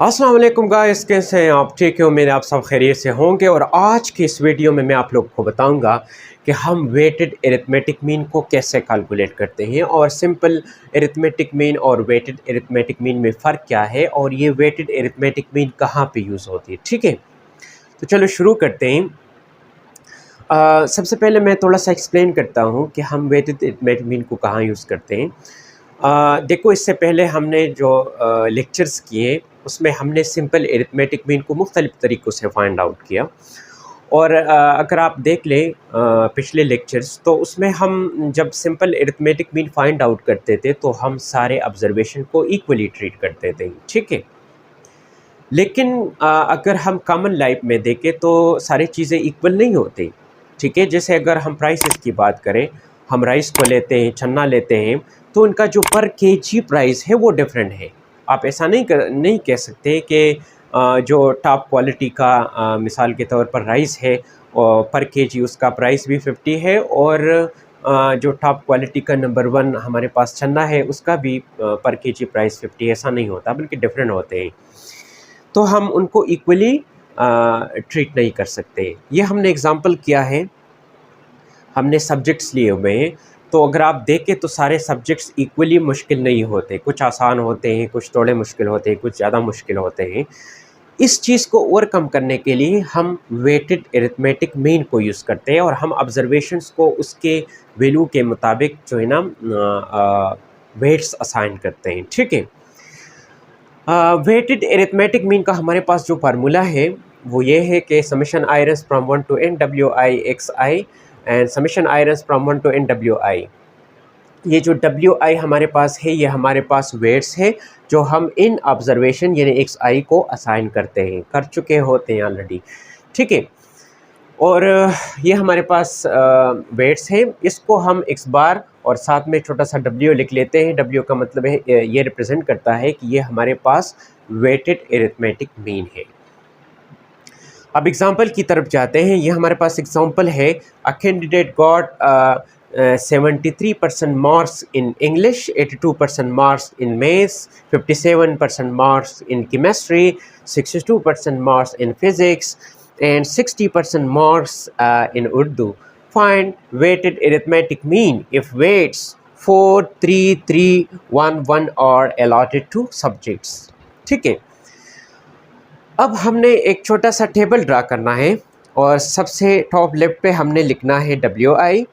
अस्सलाम वालेकुम गाइस, कैसे हैं आप? ठीक है, मेरे आप सब खैरियत से होंगे। और आज की इस वीडियो में मैं आप लोग को बताऊंगा कि हम वेटेड एरिथमेटिक मीन को कैसे कैलकुलेट करते हैं और सिंपल एरिथमेटिक मीन और वेटेड एरिथमेटिक मीन में फ़र्क क्या है और ये वेटेड एरिथमेटिक मीन कहाँ पे यूज़ होती है। ठीक है, तो चलो शुरू करते हैं। सबसे पहले मैं थोड़ा सा एक्सप्लेन करता हूँ कि हम वेटेड एरिथमेटिक मीन को कहाँ यूज़ करते हैं। देखो, इससे पहले हमने जो लेक्चर्स किए उसमें हमने सिंपल एरिथमेटिक मीन को मुख्तलिफ़ तरीक़ों से फाइंड आउट किया। और अगर आप देख लें पिछले लेक्चर्स, तो उसमें हम जब simple arithmetic mean find out करते थे तो हम सारे ऑब्जर्वेशन को इक्वली ट्रीट करते थे। ठीक है, लेकिन अगर हम कॉमन लाइफ में देखें तो सारी चीज़ें इक्वल नहीं होती। ठीक है, जैसे अगर हम प्राइसेस की बात करें, हम राइस को लेते हैं, चना लेते हैं, तो उनका जो पर केजी प्राइस है वो डिफरेंट है। आप ऐसा नहीं कह सकते कि जो टॉप क्वालिटी का मिसाल के तौर पर राइस है और पर केजी उसका प्राइस भी 50 है, और जो टॉप क्वालिटी का नंबर 1 हमारे पास चना है उसका भी पर केजी प्राइस 50। ऐसा नहीं होता, बल्कि डिफरेंट होते हैं। तो हम उनको इक्वली ट्रीट नहीं कर सकते। ये हमने एग्ज़ाम्पल किया है, हमने सब्जेक्ट्स लिए हुए हैं। तो अगर आप देखें तो सारे सब्जेक्ट्स इक्वली मुश्किल नहीं होते, कुछ आसान होते हैं, कुछ थोड़े मुश्किल होते हैं, कुछ ज़्यादा मुश्किल होते हैं। इस चीज़ को ओवरकम करने के लिए हम वेटेड एरिथमेटिक मीन को यूज़ करते हैं और हम ऑब्जर्वेशंस को उसके वैल्यू के मुताबिक जो है ना वेट्स असाइन करते हैं। ठीक है, वेटेड एरिथमेटिक मीन का हमारे पास जो फार्मूला है वो ये है कि summation irons from 1 to n WI XI and summation irons from 1 to n WI। ये जो WI हमारे पास है ये हमारे पास वेट्स है जो हम इन ऑब्जर्वेशन यानी XI को असाइन कर चुके होते हैं ऑलरेडी। ठीक है, और ये हमारे पास वेट्स है, इसको हम x बार और साथ में छोटा सा W लिख लेते हैं। W का मतलब है ये रिप्रेजेंट करता है कि ये हमारे पास वेटेड एरिथमेटिक मीन है। अब एग्जांपल की तरफ जाते हैं। ये हमारे पास एग्जांपल है, a candidate got 73% marks in English, 82% marks in maths, 57% marks in chemistry, 62% marks in physics and 60% marks in Urdu. Find weighted arithmetic mean if weights 4, 3, 3, 1, 1 are allotted to subjects. ठीक है, अब हमने एक छोटा सा टेबल ड्रा करना है और सबसे टॉप लेफ्ट पे हमने लिखना है XI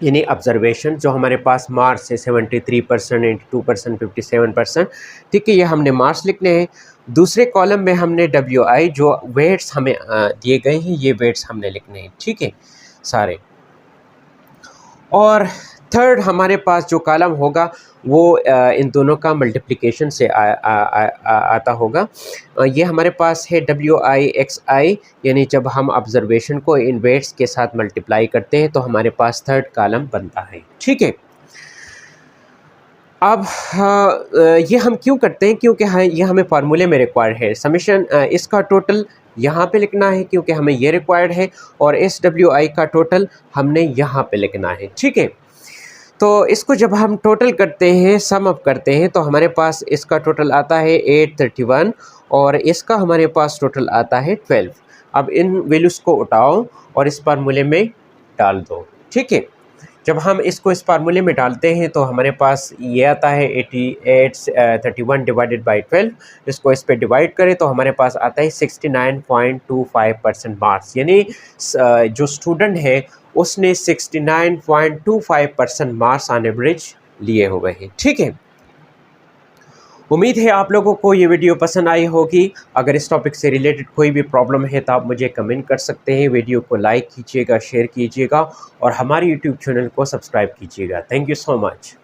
यानी ऑब्जर्वेशन जो हमारे पास मार्क्स है 73%, 82%, 57%। ठीक है, ये हमने मार्क्स लिखने हैं। दूसरे कॉलम में हमने WI जो वेट्स हमें दिए गए हैं ये वेट्स हमने लिखने हैं। ठीक है सारे। और थर्ड हमारे पास जो कॉलम होगा वो इन दोनों का मल्टीप्लिकेशन से आता होगा। ये हमारे पास है WI XI, यानी जब हम ऑब्जर्वेशन को इन वेट्स के साथ मल्टीप्लाई करते हैं तो हमारे पास थर्ड कॉलम बनता है। ठीक है, अब ये हम क्यों करते हैं? क्योंकि ये हमें फार्मूले में रिक्वायर्ड है। समेशन इसका टोटल यहाँ पे लिखना है क्योंकि हमें ये रिक्वायर्ड है, और SWI का टोटल हमने यहाँ पे लिखना है। ठीक है, तो इसको जब हम टोटल करते हैं, सम अप करते हैं, तो हमारे पास इसका टोटल आता है 831 और इसका हमारे पास टोटल आता है 12। अब इन वैल्यूज़ को उठाओ और इस फार्मूले में डाल दो। ठीक है, जब हम इसको इस फार्मूले में डालते हैं तो हमारे पास ये आता है 31 डिवाइडेड बाई 12। इसको इस पे डिवाइड करें तो हमारे पास आता है 69.25% मार्क्स, यानी जो स्टूडेंट है उसने 69.25% मार्क्स ऑन एवरेज लिए हुए हैं। ठीक है, उम्मीद है आप लोगों को ये वीडियो पसंद आई होगी। अगर इस टॉपिक से रिलेटेड कोई भी प्रॉब्लम है तो आप मुझे कमेंट कर सकते हैं। वीडियो को लाइक कीजिएगा, शेयर कीजिएगा और हमारे यूट्यूब चैनल को सब्सक्राइब कीजिएगा। Thank you so much.